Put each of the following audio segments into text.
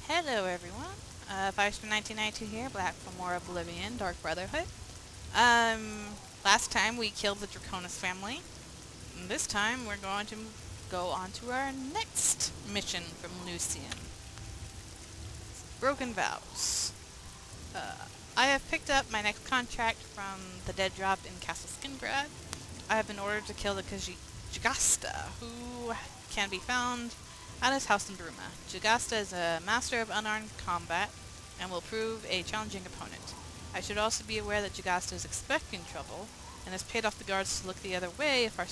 Hello everyone, Fires from 1992 here, back for more Oblivion, Dark Brotherhood. Last time we killed the Draconis family, and this time we're going to go on to our next mission from Lucien. Broken Vows. I have picked up my next contract from the dead drop in Castle Skingrad. I have been ordered to kill the Khajiit who can be found at his house in Bruma. Jagasta is a master of unarmed combat and will prove a challenging opponent. I should also be aware that Jagasta is expecting trouble and has paid off the guards to look the other way if our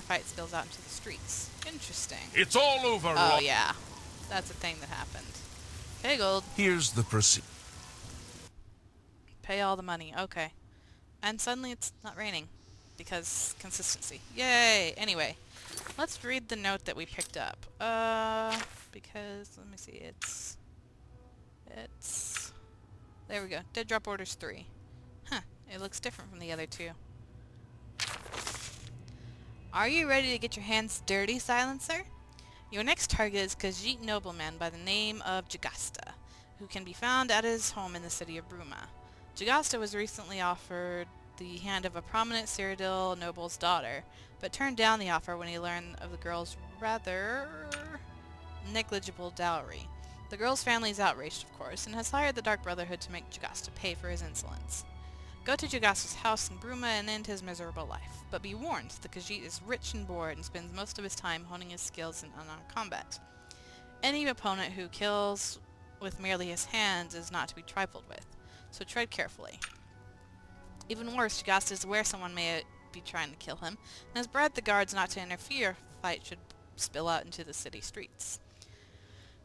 fight spills out into the streets. Interesting. It's all over. Oh yeah, that's a thing that happened. Pay gold. Here's the proceed. Pay all the money. Okay. And suddenly it's not raining because consistency. Yay! Anyway. Let's read the note that we picked up. Because, let me see, it's... There we go. Dead drop orders 3. Huh, it looks different from the other two. Are you ready to get your hands dirty, Silencer? Your next target is Khajiit nobleman by the name of Jagasta, who can be found at his home in the city of Bruma. Jagasta was recently offered the hand of a prominent Cyrodiil noble's daughter, but turned down the offer when he learned of the girl's rather negligible dowry. The girl's family is outraged, of course, and has hired the Dark Brotherhood to make Jagasta pay for his insolence. Go to Jagasta's house in Bruma and end his miserable life. But be warned, the Khajiit is rich and bored and spends most of his time honing his skills in unarmed combat. Any opponent who kills with merely his hands is not to be trifled with, so tread carefully. Even worse, Jagasta is aware someone may be trying to kill him, and has bribed the guards not to interfere if a fight should spill out into the city streets.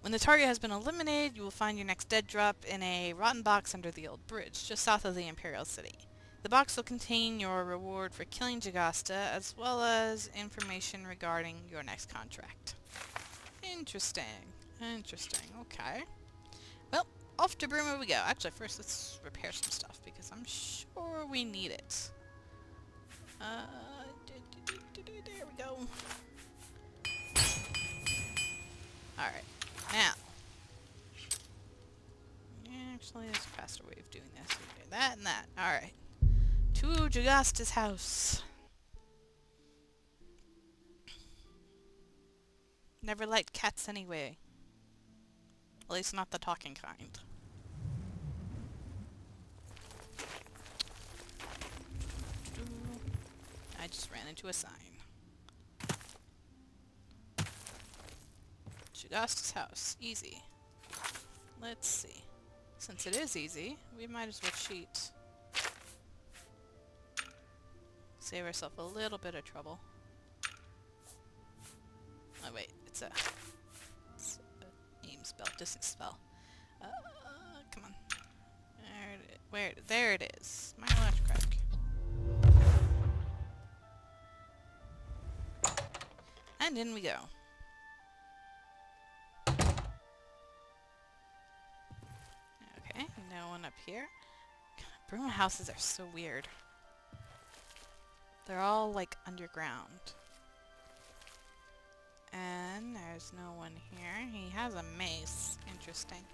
When the target has been eliminated, you will find your next dead drop in a rotten box under the old bridge, just south of the Imperial City. The box will contain your reward for killing Jagasta, as well as information regarding your next contract. Interesting. Interesting. Okay. Well, off to Bruma we go. Actually, first let's repair some stuff, because I'm sure we need it. There we go. Alright. Now. Actually, there's a faster way of doing this. Okay, that and that. Alright. To Jagasta's house. Never liked cats anyway. At least not the talking kind. I just ran into a sign. Jagasta's house. Easy. Let's see. Since it is easy, we might as well cheat. Save ourselves a little bit of trouble. Oh wait, it's a aim spell, distance spell. Come on. There it is. My launch crack. And in we go. Okay, no one up here. God, Bruma houses are so weird. They're all like underground. And there's no one here. He has a mace. Interesting.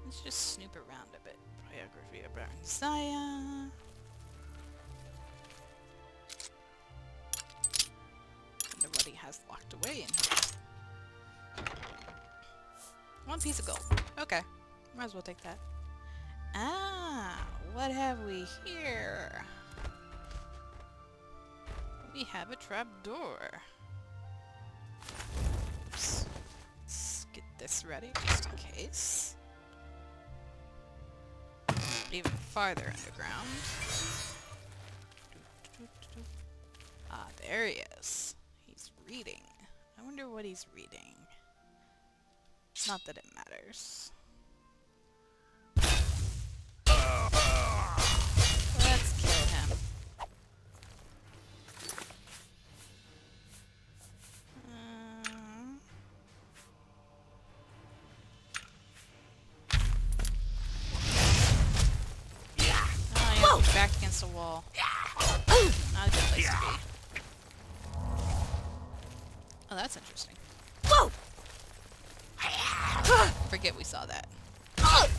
Let's just snoop around a bit. Biography of Baron Zaya. Wonder what he has locked away in here. 1 piece of gold. Okay. Might as well take that. Ah, what have we here? We have a trapdoor. Oops. Let's get this ready just in case. Even farther underground. Ah, there he is. He's reading. I wonder what he's reading. Not that it matters. Let's kill him. Oh, yeah, back against the wall. Not a good place to be. Oh, that's interesting. Whoa! Forget we saw that. Come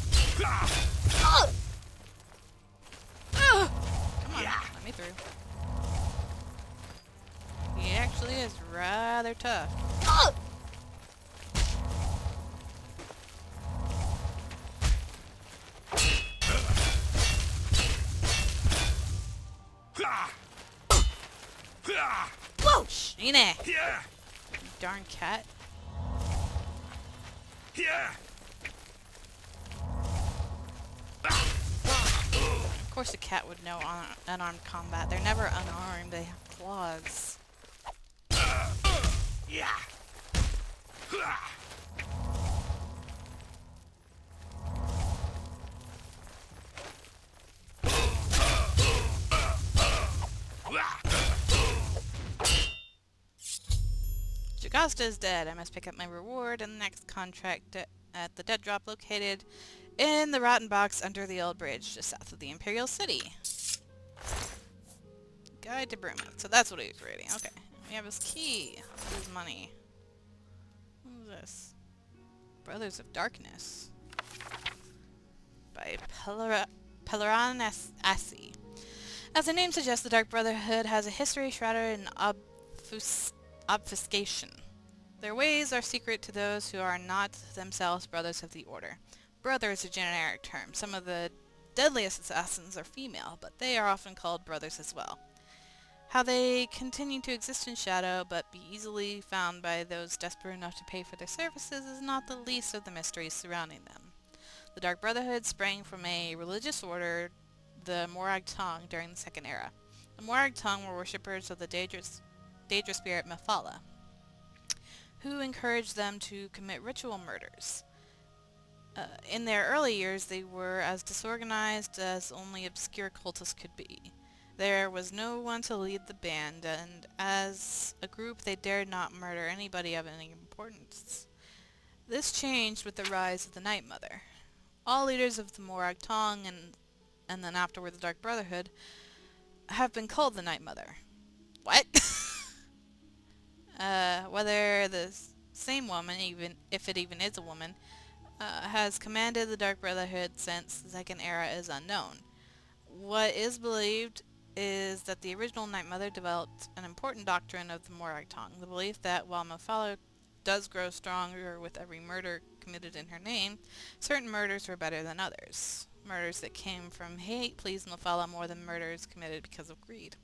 on, let me through. He actually is rather tough. Whoa! Sheena! You darn cat. Of course a cat would know unarmed combat. They're never unarmed, they have claws. Jagasta is dead. I must pick up my reward and the next contract at the dead drop located in the rotten box under the old bridge just south of the Imperial City. Guide to Bruma. So that's what he was reading. Okay. We have his key. His money. What is this? Brothers of Darkness. By Pelleran-Assi. As the name suggests, the Dark Brotherhood has a history shrouded in obfuscation. Their ways are secret to those who are not themselves brothers of the Order. Brother is a generic term. Some of the deadliest assassins are female, but they are often called brothers as well. How they continue to exist in shadow, but be easily found by those desperate enough to pay for their services is not the least of the mysteries surrounding them. The Dark Brotherhood sprang from a religious order, the Morag Tong, during the Second Era. The Morag Tong were worshippers of the dangerous spirit Mephala, who encouraged them to commit ritual murders. In their early years, they were as disorganized as only obscure cultists could be. There was no one to lead the band, and as a group they dared not murder anybody of any importance. This changed with the rise of the Night Mother. All leaders of the Morag Tong, and then afterward the Dark Brotherhood, have been called the Night Mother. What? Whether the same woman, even if it even is a woman, has commanded the Dark Brotherhood since the Second Era is unknown. What is believed is that the original Night Mother developed an important doctrine of the Morag Tong, the belief that while Mephala does grow stronger with every murder committed in her name, certain murders were better than others. Murders that came from hate pleased Mephala more than murders committed because of greed.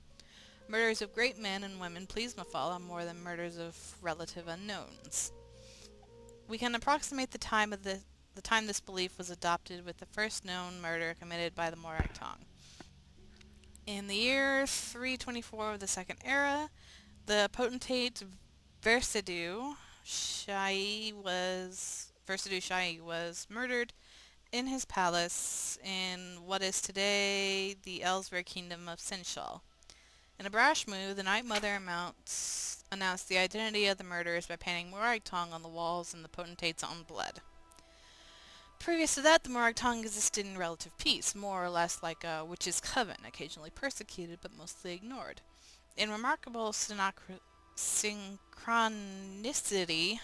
Murders of great men and women pleased Mephala more than murders of relative unknowns. We can approximate the time this belief was adopted with the first known murder committed by the Morag Tong. In the year 324 of the Second Era, the potentate Versidue Shai was murdered in his palace in what is today the Elsewhere Kingdom of Sinshal. In a brash move, the Night Mother announced the identity of the murderers by painting Morag Tong on the walls in the potentate's own blood. Previous to that, the Morag Tong existed in relative peace, more or less like a witch's coven, occasionally persecuted but mostly ignored. In remarkable synchronicity,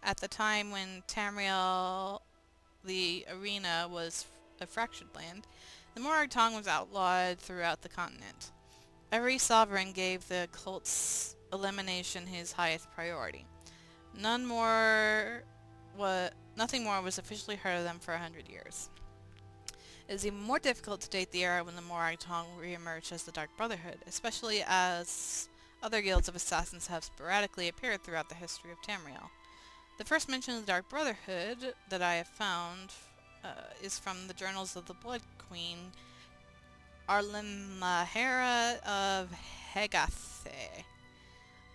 at the time when Tamriel, the arena, was a fractured land, the Morag Tong was outlawed throughout the continent. Every sovereign gave the cult's elimination his highest priority. Nothing more was officially heard of them for 100 years. It is even more difficult to date the era when the Morag Tong re-emerged as the Dark Brotherhood, especially as other guilds of assassins have sporadically appeared throughout the history of Tamriel. The first mention of the Dark Brotherhood that I have found is from the journals of the Blood Queen, Arlimahera of Hegathe.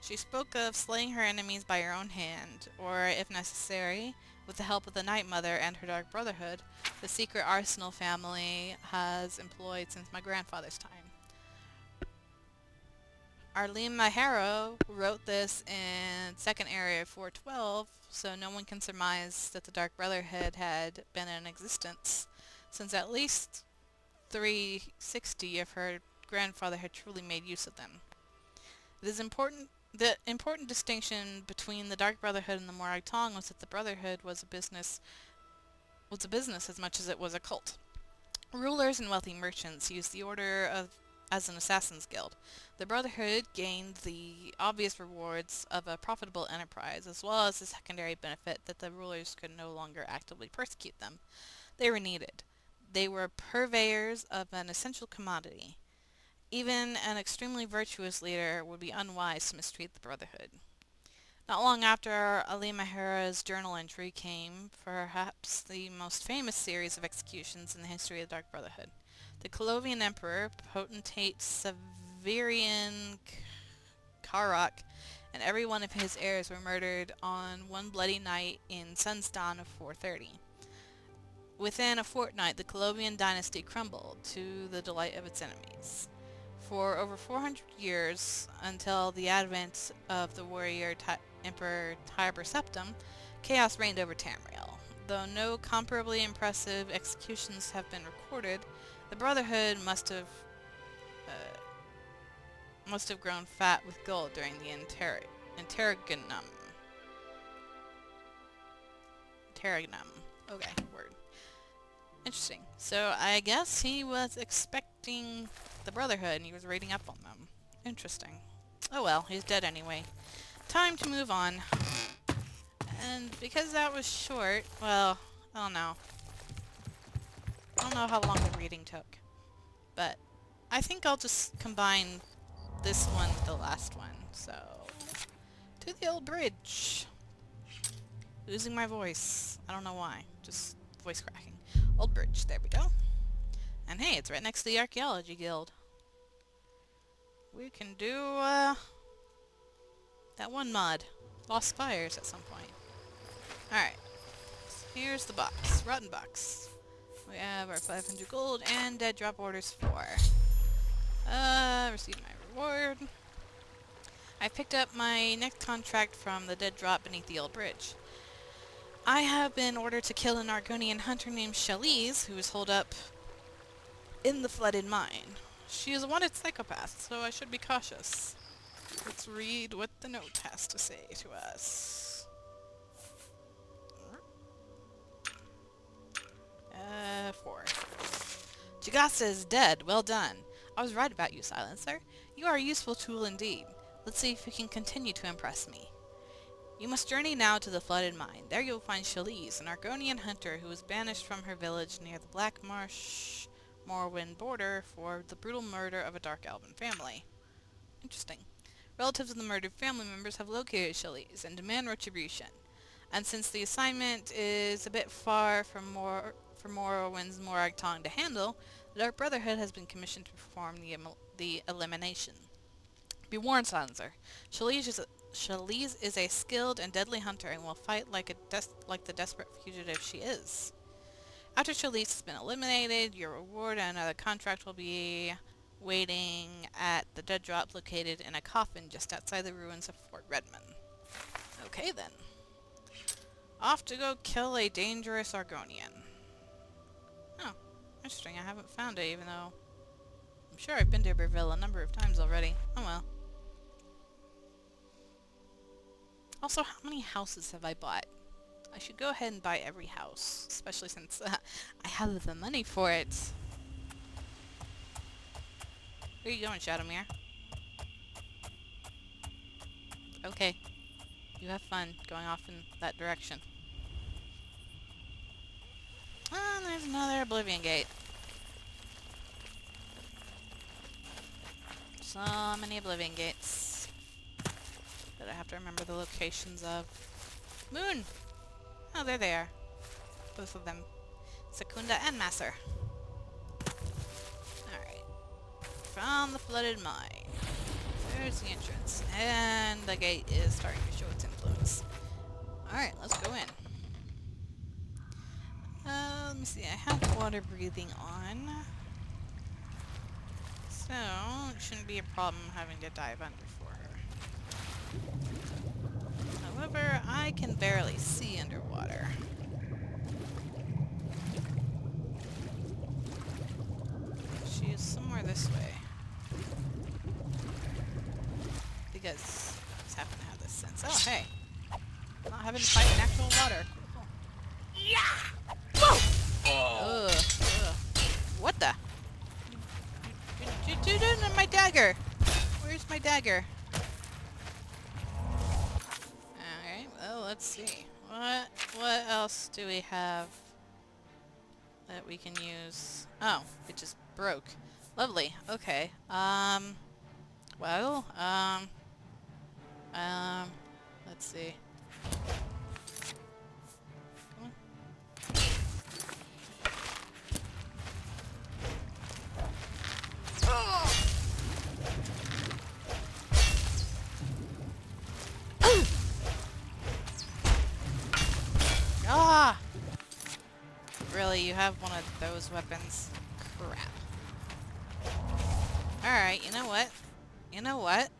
She spoke of slaying her enemies by her own hand, or, if necessary, with the help of the Night Mother and her Dark Brotherhood, the secret arsenal family has employed since my grandfather's time. Arlimahera wrote this in Second Era 412, so no one can surmise that the Dark Brotherhood had been in existence since at least 360 if her grandfather had truly made use of them. It is important The important distinction between the Dark Brotherhood and the Morag Tong was that the Brotherhood was a business as much as it was a cult. Rulers and wealthy merchants used the as an assassin's guild. The Brotherhood gained the obvious rewards of a profitable enterprise, as well as the secondary benefit that the rulers could no longer actively persecute them. They were needed. They were purveyors of an essential commodity. Even an extremely virtuous leader would be unwise to mistreat the Brotherhood. Not long after Ali Mahara's journal entry came perhaps the most famous series of executions in the history of the Dark Brotherhood. The Colovian Emperor, Potentate Severian Karak, and every one of his heirs were murdered on one bloody night in sundown of 430. Within a fortnight, the Colovian dynasty crumbled, to the delight of its enemies. For over 400 years, until the advent of the warrior Emperor Tiber Septim, chaos reigned over Tamriel. Though no comparably impressive executions have been recorded, the Brotherhood must have grown fat with gold during the interregnum. Okay, word. Interesting. So I guess he was expecting the Brotherhood and he was raiding up on them. Interesting. Oh well, he's dead anyway. Time to move on. And because that was short, well, I don't know. I don't know how long the reading took. But I think I'll just combine this one with the last one. So, to the old bridge. Losing my voice. I don't know why. Just voice cracking. Old bridge. There we go. And hey, it's right next to the Archaeology Guild. We can do, that one mod. Lost Spires at some point. Alright. So here's the box. Rotten box. We have our 500 gold and dead drop orders 4. Received my reward. I picked up my next contract from the dead drop beneath the old bridge. I have been ordered to kill an Argonian hunter named Shalise, who is holed up in the flooded mine. She is a wanted psychopath, so I should be cautious. Let's read what the note has to say to us. 4. Jagasta is dead. Well done. I was right about you, Silencer. You are a useful tool indeed. Let's see if you can continue to impress me. You must journey now to the flooded mine. There you'll find Shalise, an Argonian hunter who was banished from her village near the Black Marsh Morrowind border for the brutal murder of a Dark Elven family. Interesting. Relatives of the murdered family members have located Shalise and demand retribution. And since the assignment is a bit far from Morrowind's Morag Tong to handle, the Dark Brotherhood has been commissioned to perform the elimination. Be warned, Silencer. Shalise is a skilled and deadly hunter and will fight like the desperate fugitive she is. After Shalise has been eliminated, your reward and another contract will be waiting at the dead drop located in a coffin just outside the ruins of Fort Redmond. Okay then. Off to go kill a dangerous Argonian. Oh, interesting. I haven't found it even though I'm sure I've been to Iberville a number of times already. Oh well. Also, how many houses have I bought? I should go ahead and buy every house, especially since I have the money for it. Where are you going, Shadowmere? Okay. You have fun going off in that direction. And there's another Oblivion gate. So many Oblivion gates that I have to remember the locations of. Moon! Oh, there they are. Both of them. Secunda and Masser. Alright. From the flooded mine. There's the entrance. And the gate is starting to show its influence. Alright, let's go in. Let me see. I have water breathing on. So, it shouldn't be a problem having to dive under for her. However, I can barely see underwater. She is somewhere this way. Because Oh, hey. Not having to fight in actual water. Cool. Ugh. Ugh. What the? My dagger! Where's my dagger? Alright, well, let's see. What else do we have that we can use? Oh, it just broke. Lovely. Okay. Well, let's see. Come on. Ah! Really, you have one of those weapons? Crap. Alright, you know what? You know what?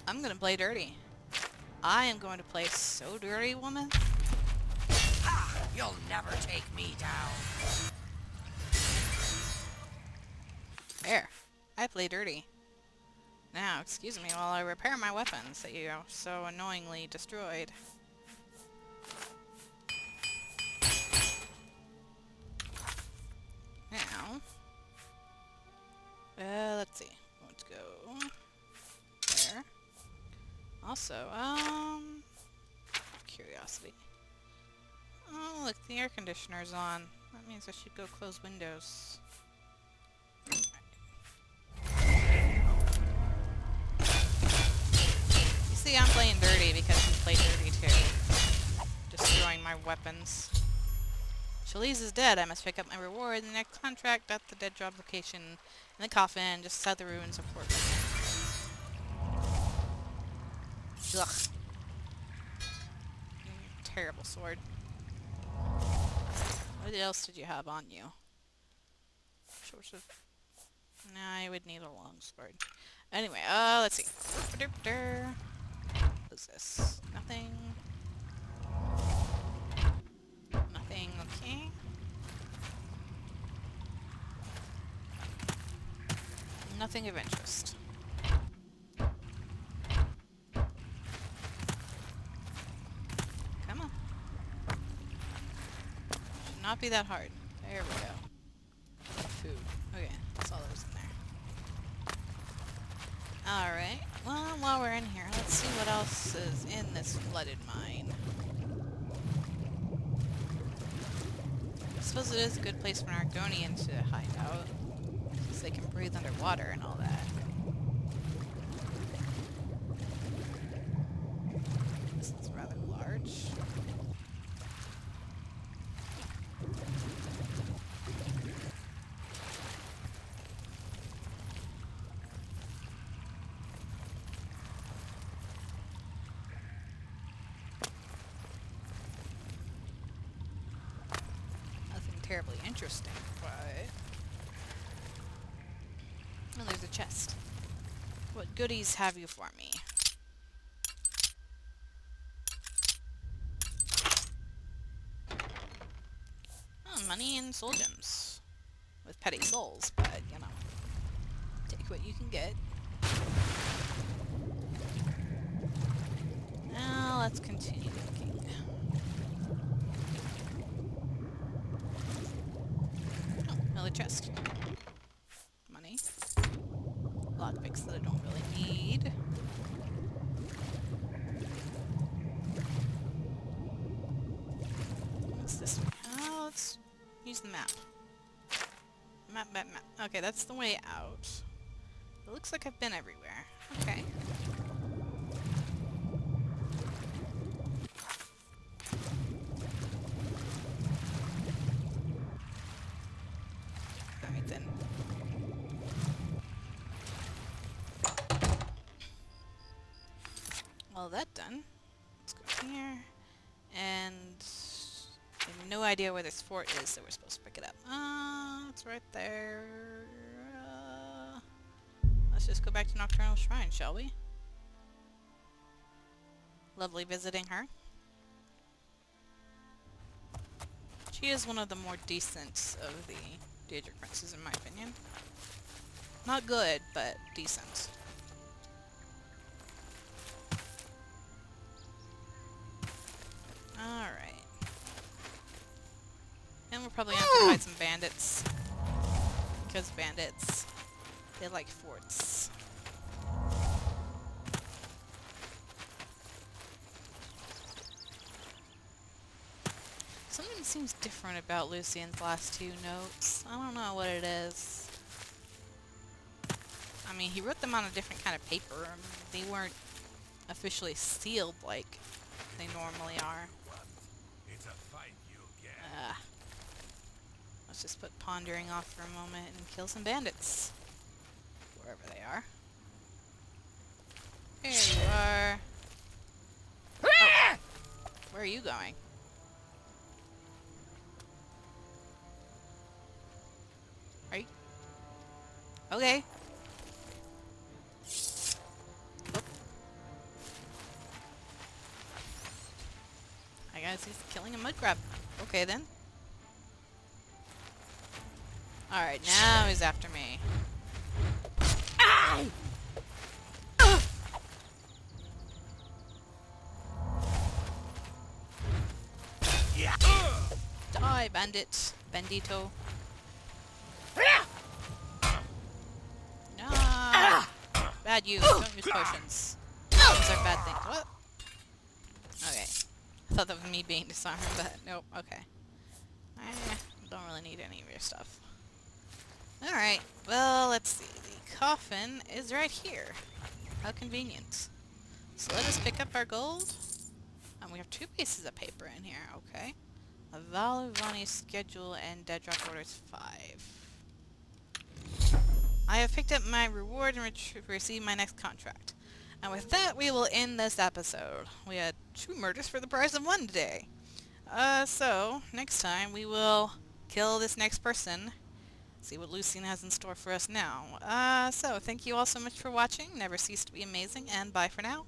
I'm gonna play dirty. I am going to play so dirty, woman. Ha! You'll never take me down. There. I play dirty. Now, excuse me while I repair my weapons that you so annoyingly destroyed. Now, let's see. Let's go there. Also, curiosity. Oh, look, the air conditioner's on. That means I should go close windows. You see, I'm playing dirty because you play dirty too. Destroying my weapons. Chalice is dead. I must pick up my reward in the next contract at the dead job location in the coffin just outside the ruins of Fort Ugh. Terrible sword. What else did you have on you? No, I would need a long sword. Anyway, let's see. What's this? Nothing. Nothing, okay. Nothing of interest. Come on. Should not be that hard. There we go. Food. Okay, that's all there's in there. Alright, well, while we're in here, let's see what else is in this flooded mine. I suppose it is a good place for an Argonian to hide out, since they can breathe underwater and all that. This is rather large. Terribly interesting, but... Oh, there's a chest. What goodies have you for me? Oh, money and soul gems. With petty souls, but, you know. Take what you can get. Now, let's continue looking. Another chest. Money. Lockpicks that I don't really need. What's this one? Oh, let's use the map. Map. Okay, that's the way out. It looks like I've been everywhere. Okay. Well, that done. Let's go here. And I have no idea where this fort is, so we're supposed to pick it up. It's right there. Let's just go back to Nocturnal Shrine, shall we? Lovely visiting her. She is one of the more decent of the Daedric princes, in my opinion. Not good, but decent. get some bandits. Because bandits, they like forts. Something seems different about Lucien's last two notes. I don't know what it is. I mean, he wrote them on a different kind of paper. They weren't officially sealed like they normally are. It's a fight you'll get. Let's just put pondering off for a moment and kill some bandits. Wherever they are. Here you are. Oh. Where are you going? Are you? Okay. Oh. I guess he's killing a mud crab. Okay then. Alright, now he's after me. Ow! Yeah. Die, bandit. Bandito. No. Bad use. Don't use potions. Those are bad things. What? Okay. I thought that was me being disarmed, but nope. Okay. I don't really need any of your stuff. Alright. Well, let's see. The coffin is right here. How convenient. So let us pick up our gold. And we have 2 pieces of paper in here. Okay. A Valuvani schedule and Deadrock orders 5. I have picked up my reward and received my next contract. And with that, we will end this episode. We had 2 murders for the price of 1 today. So, next time we will kill this next person. See what Lucien has in store for us now. So, thank you all so much for watching. Never cease to be amazing, and bye for now.